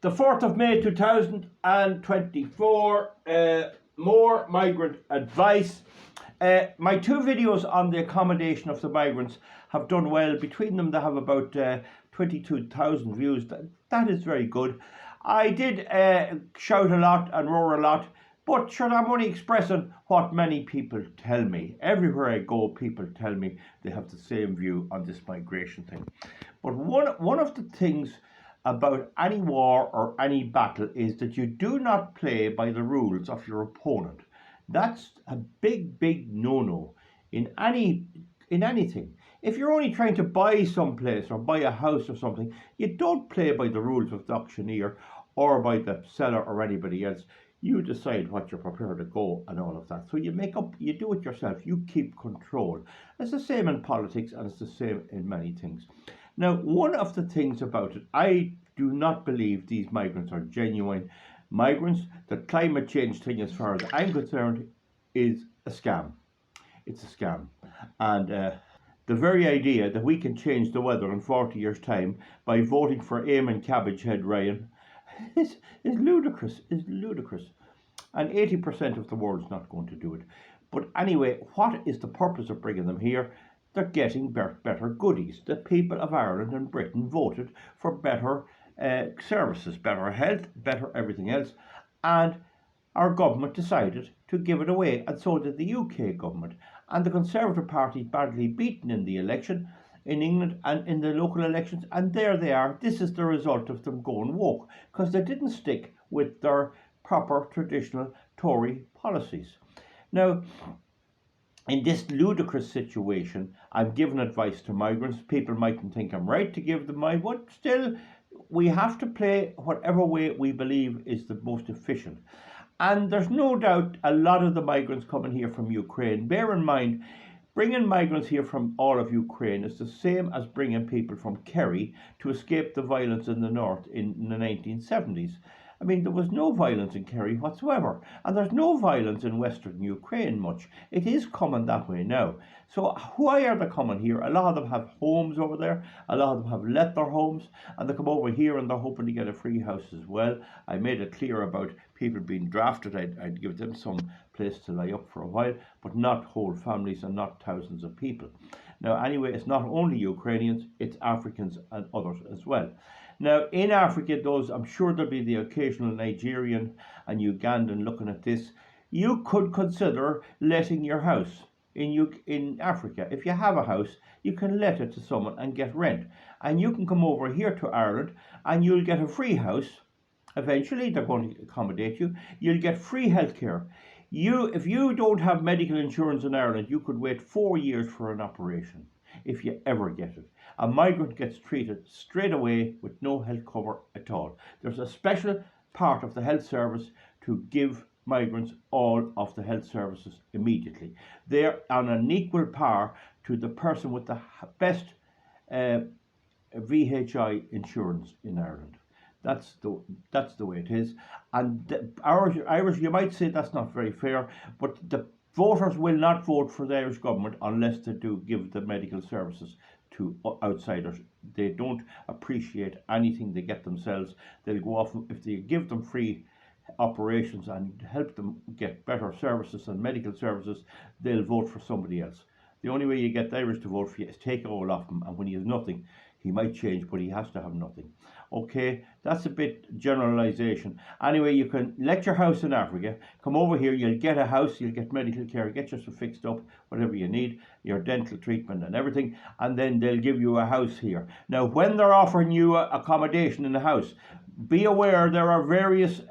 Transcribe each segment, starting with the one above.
The 4th of May 2024, more migrant advice. My two videos on the accommodation of the migrants have done well. Between them, they have about 22,000 views. That is very good. I did shout a lot and roar a lot, but sure, I'm only expressing what many people tell me. Everywhere I go, people tell me they have the same view on this migration thing. But one of the things about any war or any battle is that you do not play by the rules of your opponent. That's a big no-no in anything. If you're only trying to buy someplace or buy a house or something, you don't play by the rules of the auctioneer or by the seller or anybody else. You decide what you're prepared to go and all of that. So you do it yourself. You keep control. It's the same in politics and it's the same in many things. Now, one of the things about it, I do not believe these migrants are genuine migrants. The climate change thing, as far as I'm concerned, is a scam. It's a scam. And the very idea that we can change the weather in 40 years' time by voting for Eamon Cabbagehead Ryan is ludicrous, And 80% of the world's not going to do it. But anyway, what is the purpose of bringing them here? They're getting better goodies. The people of Ireland and Britain voted for better services, better health, better everything else. And our government decided to give it away, and so did the UK government. And the Conservative Party badly beaten in the election in England and in the local elections, and there they are. This is the result of them going woke, because they didn't stick with their proper traditional Tory policies. Now, in this ludicrous situation, I'm giving advice to migrants. People mightn't think I'm right to give them my, but still, we have to play whatever way we believe is the most efficient. And there's no doubt a lot of the migrants coming here from Ukraine. Bear in mind, bringing migrants here from all of Ukraine is the same as bringing people from Kerry to escape the violence in the north in the 1970s. I mean, there was no violence in Kerry whatsoever, and there's no violence in western Ukraine much. It is coming that way now. So why are they coming here? A lot of them have homes over there. A lot of them have let their homes, and they come over here and they're hoping to get a free house as well. I made it clear about people being drafted. I'd give them some place to lie up for a while, but not whole families and not thousands of people. Now, anyway, it's not only Ukrainians, it's Africans and others as well. Now, in Africa, I'm sure there'll be the occasional Nigerian and Ugandan looking at this. You could consider letting your house in Africa. If you have a house, you can let it to someone and get rent. And you can come over here to Ireland and you'll get a free house. Eventually, they're going to accommodate you. You'll get free healthcare. If you don't have medical insurance in Ireland, you could wait 4 years for an operation, if you ever get it. A migrant gets treated straight away with no health cover at all. There's a special part of the health service to give migrants all of the health services immediately. They're on an equal par to the person with the best VHI insurance in Ireland. That's the way it is. And the Irish, you might say that's not very fair, but the voters will not vote for the Irish government unless they do give the medical services to outsiders. They don't appreciate anything they get themselves. They'll go off, if they give them free operations and help them get better services and medical services, they'll vote for somebody else. The only way you get the Irish to vote for you is take it all off him, and when he has nothing, he might change, but he has to have nothing. Okay, that's a bit generalization. Anyway, you can let your house in Africa, come over here, you'll get a house, you'll get medical care, get yourself fixed up, whatever you need, your dental treatment and everything, and then they'll give you a house here. Now, when they're offering you accommodation in the house, be aware there are various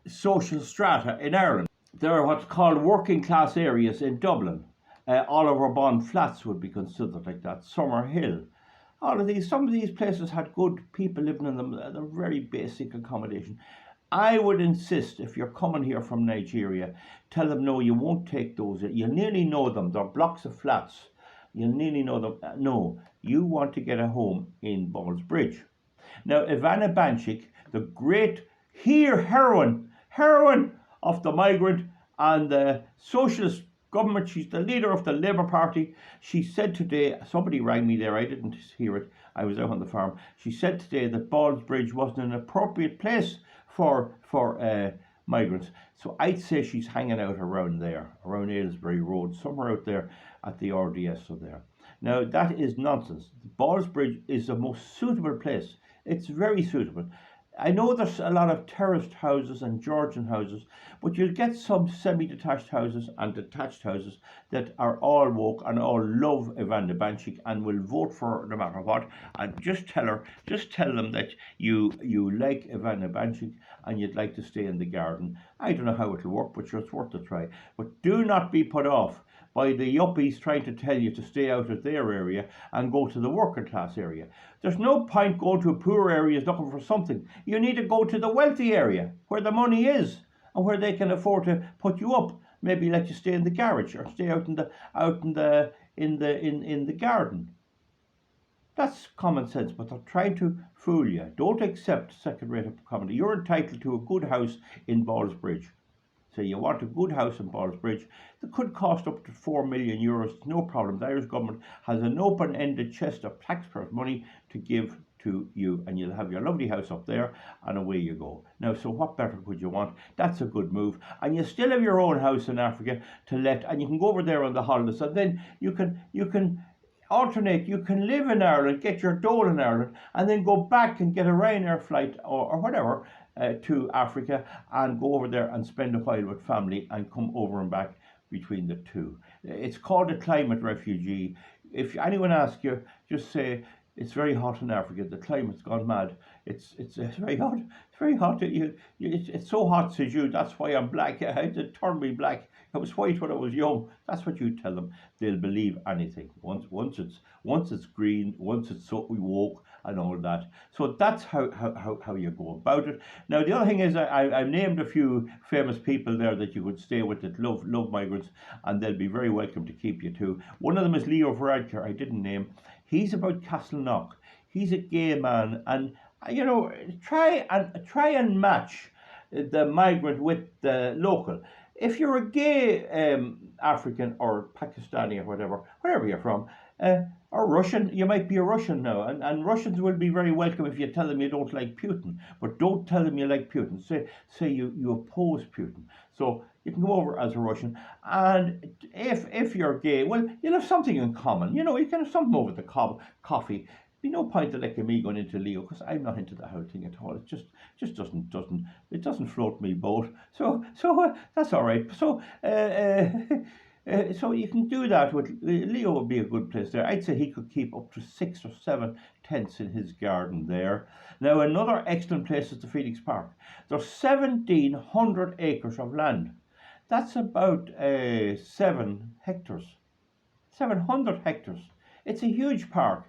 social strata in Ireland. There are what's called working class areas in Dublin. Oliver Bond Flats would be considered like that, Summerhill. Some of these places had good people living in them. They're very basic accommodation. I would insist, if you're coming here from Nigeria, tell them no, you won't take those. You nearly know them. They're blocks of flats. You nearly know them. No, you want to get a home in Ballsbridge. Now, Ivana Banchik, the great heroine of the migrant and the socialist government. She's the leader of the Labour Party. She said today, somebody rang me there, I didn't hear it, I was out on the farm. She said today that Ballsbridge wasn't an appropriate place for migrants. So I'd say she's hanging out around there, around Aylesbury Road, somewhere out there at the RDS there. Now that is nonsense. Ballsbridge is the most suitable place. It's very suitable. I know there's a lot of terraced houses and Georgian houses, but you'll get some semi-detached houses and detached houses that are all woke and all love Evander Banchik and will vote for her no matter what. And just tell them that you like Evander Banchik and you'd like to stay in the garden. I don't know how it'll work, but it's worth a try. But do not be put off by the yuppies trying to tell you to stay out of their area and go to the working class area. There's no point going to a poor area looking for something. You need to go to the wealthy area where the money is and where they can afford to put you up. Maybe let you stay in the garage or stay out in the garden. That's common sense, but they're trying to fool you. Don't accept second-rate accommodation. You're entitled to a good house in Ballsbridge. So you want a good house in Ballsbridge that could cost up to €4 million. No problem. The Irish government has an open-ended chest of taxpayers' money to give to you, and you'll have your lovely house up there, and away you go. Now, so what better could you want? That's a good move. And you still have your own house in Africa to let, and you can go over there on the holidays, and then you can alternate. You can live in Ireland, get your dole in Ireland, and then go back and get a Ryanair flight or whatever to Africa and go over there and spend a while with family and come over and back between the two. It's called a climate refugee. If anyone asks you, just say it's very hot in Africa. The climate's gone mad. It's very hot. It's very hot. It's so hot, says you. That's why I'm black. It turned me black. I was white when I was young. That's what you tell them. They'll believe anything. Once it's green, once it's so woke and all that. So that's how you go about it. Now the other thing is I've named a few famous people there that you could stay with that love migrants, and they'll be very welcome to keep you too. One of them is Leo Varadkar. I didn't name. He's about Castleknock. He's a gay man, and try and match the migrant with the local. If you're a gay African or Pakistani or wherever you're from, or Russian, you might be a Russian now, and Russians will be very welcome if you tell them you don't like Putin, but don't tell them you like Putin. Say you oppose Putin. So you can go over as a Russian, and if you're gay, well, you'll have something in common. You can have something over the coffee. Be no point in like me going into Leo, because I'm not into the whole thing at all. It just doesn't float me boat. So that's all right. So so you can do that with Leo. Would be a good place there. I'd say he could keep up to 6 or 7 tents in his garden there. Now another excellent place is the Phoenix Park. There's 1,700 acres of land. That's about 7 hectares. 700 hectares. It's a huge park.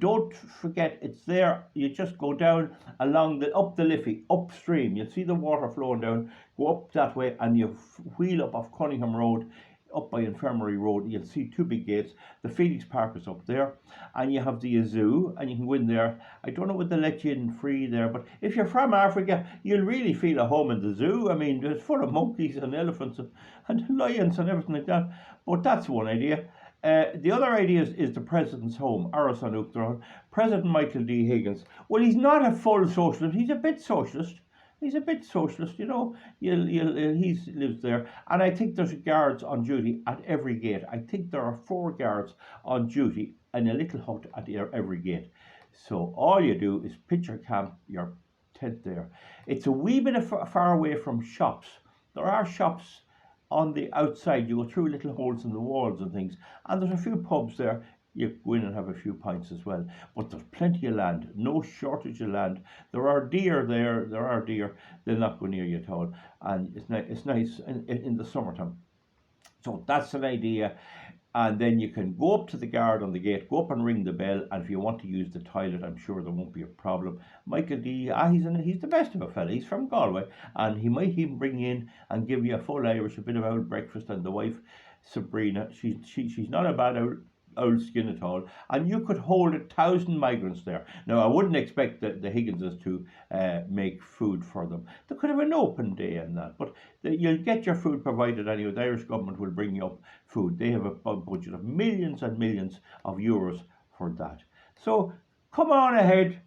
Don't forget, it's there. You just go down up the Liffey, upstream. You'll see the water flowing down. Go up that way, and you wheel up off Cunningham Road, up by Infirmary Road. You'll see 2 big gates. The Phoenix Park is up there, and you have the zoo, and you can go in there. I don't know whether they let you in free there, but if you're from Africa, you'll really feel at home in the zoo. I mean, it's full of monkeys and elephants and lions and everything like that. But that's one idea. The other idea is the President's Home, Aras an Uachtaráin. President Michael D. Higgins. Well, he's not a full socialist. He's a bit socialist. He lives there. And I think there's guards on duty at every gate. I think there are 4 guards on duty in a little hut at every gate. So all you do is pitch your camp, your tent there. It's a wee bit far away from shops. There are shops on the outside. You go through little holes in the walls and things, and there's a few pubs there. You go in and have a few pints as well. But there's plenty of land, no shortage of land. There are deer there. They'll not go near you at all, and it's nice in the summertime. So that's an idea. And then you can go up to the guard on the gate, go up and ring the bell, and if you want to use the toilet, I'm sure there won't be a problem. Michael D, he's the best of a fella. He's from Galway, and he might even bring you in and give you a full Irish, a bit of old breakfast. And the wife, Sabrina, she's not a bad old skin at all, and you could hold 1,000 migrants there. Now, I wouldn't expect the Higginses to make food for them. They could have an open day and that, but you'll get your food provided anyway. The Irish government will bring you up food. They have a budget of millions and millions of euros for that. So come on ahead.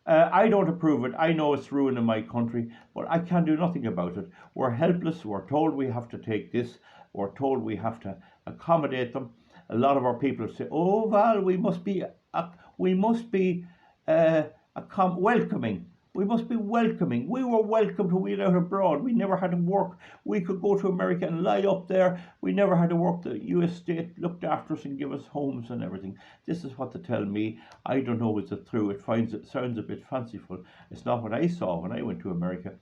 I don't approve it. I know it's ruining my country, but I can do nothing about it. We're helpless. We're told we have to take this. We're told we have to accommodate them. A lot of our people say, "Oh, Val, we must be welcoming. We must be welcoming. We were welcomed when we were out abroad. We never had to work. We could go to America and lie up there. We never had to work. The US state looked after us and give us homes and everything." This is what they tell me. I don't know if it's true. It sounds a bit fanciful. It's not what I saw when I went to America.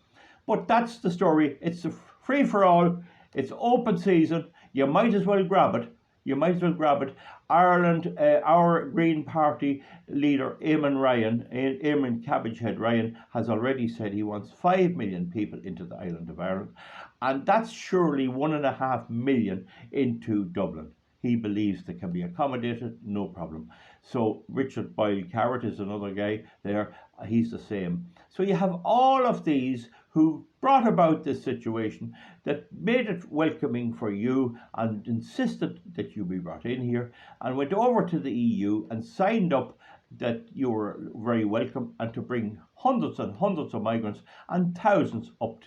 But that's the story. It's a free for all. It's open season. You might as well grab it. You might as well grab it. Ireland, our Green Party leader, Eamon Cabbagehead Ryan, has already said he wants 5 million people into the island of Ireland. And that's surely 1.5 million into Dublin. He believes they can be accommodated, no problem. So Richard Boyle Carrot is another guy there. He's the same. So you have all of these who brought about this situation that made it welcoming for you and insisted that you be brought in here, and went over to the EU and signed up that you were very welcome, and to bring hundreds and hundreds of migrants and thousands up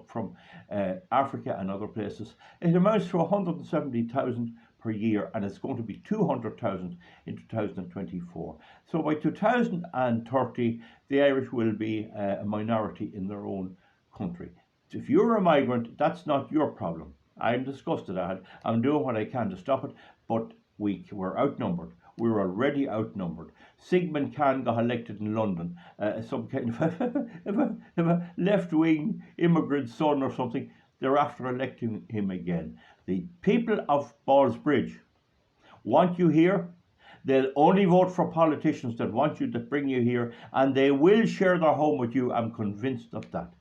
from Africa and other places. It amounts to 170,000 per year, and it's going to be 200,000 in 2024. So by 2030, the Irish will be a minority in their own country. If you're a migrant, that's not your problem. I'm disgusted at it. I'm doing what I can to stop it, but we're outnumbered. We're already outnumbered. Sigmund Kahn got elected in London, some kind of a left-wing immigrant son or something. They're after electing him again. The people of Ballsbridge want you here. They'll only vote for politicians that want you, to bring you here, and they will share their home with you. I'm convinced of that.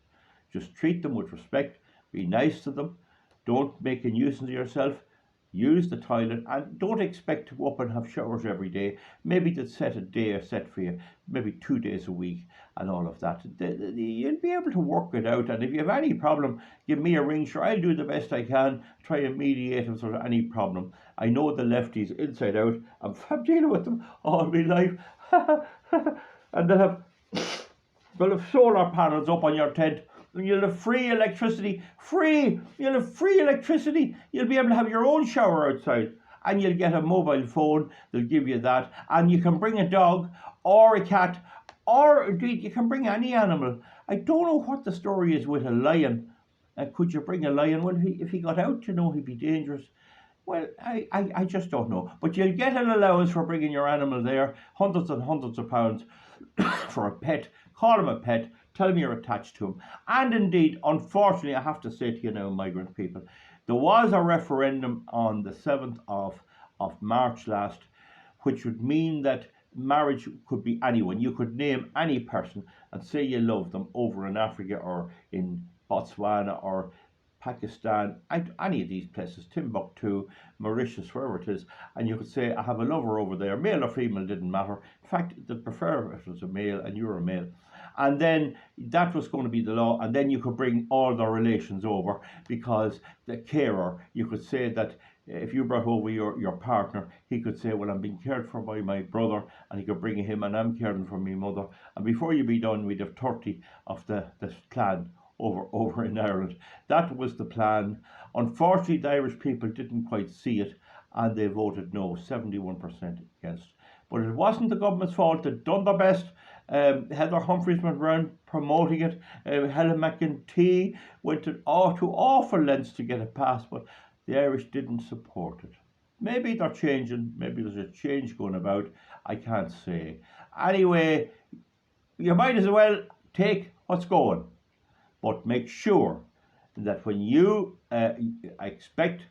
Just treat them with respect. Be nice to them. Don't make a nuisance of yourself. Use the toilet, and don't expect to go up and have showers every day. Maybe to set a day set for you, maybe 2 days a week and all of that. You'll be able to work it out, and if you have any problem, give me a ring. Sure, I'll do the best I can, try and mediate if there's any problem. I know the lefties inside out. I'm dealing with them all my life. And they'll have solar panels up on your tent. You'll have free electricity. You'll have free electricity. You'll be able to have your own shower outside. And you'll get a mobile phone. They'll give you that. And you can bring a dog or a cat, or indeed you can bring any animal. I don't know what the story is with a lion. Could you bring a lion? Well, if he got out, he'd be dangerous. Well, I just don't know. But you'll get an allowance for bringing your animal there. Hundreds and hundreds of pounds for a pet. Call him a pet. Tell him you're attached to him. And indeed, unfortunately, I have to say to you now, migrant people, there was a referendum on the 7th of March last, which would mean that marriage could be anyone. You could name any person and say you love them over in Africa or in Botswana or Pakistan, any of these places, Timbuktu, Mauritius, wherever it is, and you could say, I have a lover over there, male or female, didn't matter. In fact, they'd prefer if it was a male and you're a male. And then that was going to be the law, and then you could bring all the relations over, because the carer, you could say that if you brought over your partner, he could say, well, I'm being cared for by my brother, and he could bring him, and I'm caring for my mother. And before you be done, we'd have 30 of the clan over in Ireland. That was the plan. Unfortunately, the Irish people didn't quite see it, and they voted no, 71% against. But it wasn't the government's fault. They'd done their best. Heather Humphreys went around promoting it. Helen McEntee went to awful lengths to get it passed, but the Irish didn't support it. Maybe they're changing. Maybe there's a change going about. I can't say. Anyway, you might as well take what's going. But make sure that when you expect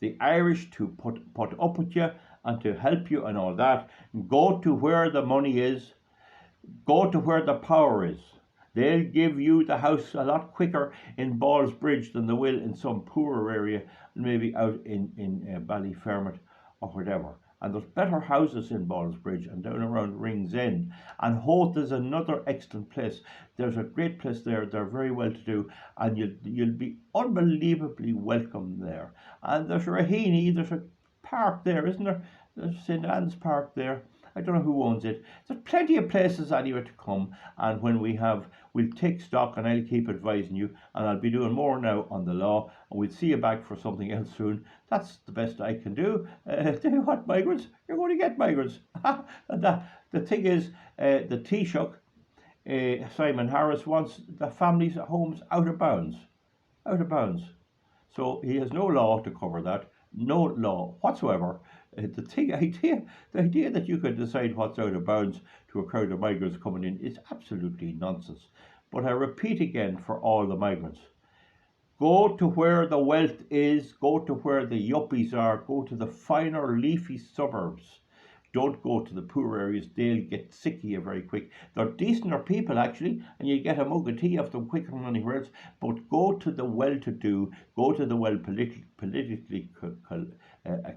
the Irish to put up with you and to help you and all that, go to where the money is, go to where the power is. They'll give you the house a lot quicker in Ballsbridge than they will in some poorer area, maybe out in Ballyfermot or whatever. And there's better houses in Ballsbridge and down around Rings End. And Hoth is another excellent place. There's a great place there. They're very well to do, and you'll be unbelievably welcome there. And there's Raheny, there's a park there, isn't there? There's St. Anne's Park there. I don't know who owns it. There's plenty of places anyway to come, and when we'll take stock, and I'll keep advising you, and I'll be doing more now on the law, and we'll see you back for something else soon. That's the best I can do. Tell you what, migrants, you're going to get migrants. And the thing is, the Taoiseach, Simon Harris, wants the families' homes out of bounds. Out of bounds. So he has no law to cover that. No law whatsoever. The idea that you could decide what's out of bounds to a crowd of migrants coming in is absolutely nonsense. But I repeat again for all the migrants, go to where the wealth is, go to where the yuppies are, go to the finer leafy suburbs. Don't go to the poor areas, they'll get sick of you very quick. They're decenter people actually, and you get a mug of tea off them quicker than anywhere else, but go to the well-to-do, go to the politically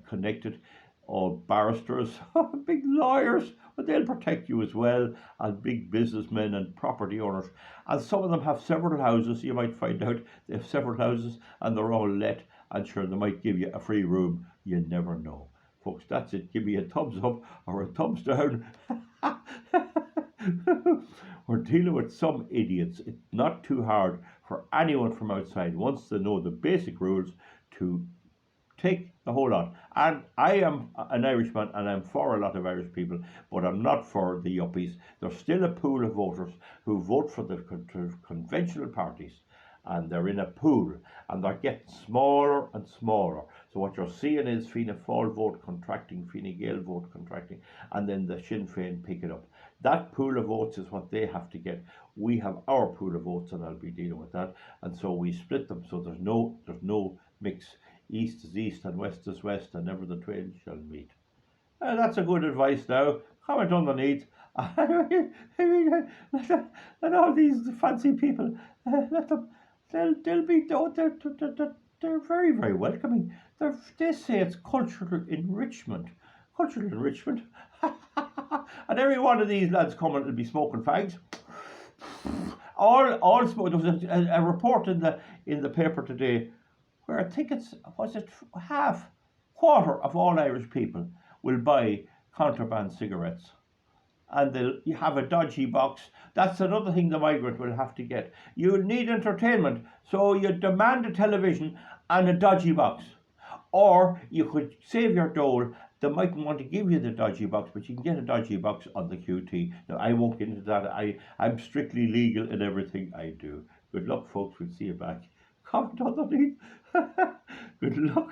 connected, or barristers, big lawyers, but they'll protect you as well, and big businessmen and property owners. And some of them have several houses, you might find out they have several houses and they're all let, and sure, they might give you a free room, you never know. Folks, that's it. Give me a thumbs up or a thumbs down. We're dealing with some idiots. It's not too hard for anyone from outside, once they know the basic rules, to take the whole lot. And I am an Irishman and I'm for a lot of Irish people, but I'm not for the yuppies. There's still a pool of voters who vote for the conventional parties, and they're in a pool, and they're getting smaller and smaller. So what you're seeing is Fianna Fáil vote contracting, Fine Gael vote contracting, and then the Sinn Féin pick it up. That pool of votes is what they have to get. We have our pool of votes, and I'll be dealing with that. And so we split them, so there's no mix. East is east and west is west, and never the twain shall meet. That's a good advice now. Comment underneath. And all these fancy people, let them. They'll be. They're very, very welcoming. They say it's cultural enrichment. Cultural enrichment. And every one of these lads coming will be smoking fags. All smoke. There was a report in the paper today where I think quarter of all Irish people will buy contraband cigarettes, and they'll have a dodgy box. That's another thing the migrant will have to get. You need entertainment, so you demand a television and a dodgy box. Or you could save your dole. They mightn't want to give you the dodgy box, but you can get a dodgy box on the QT. Now, I won't get into that. I'm strictly legal in everything I do. Good luck, folks. We'll see you back. Comment underneath. Good luck.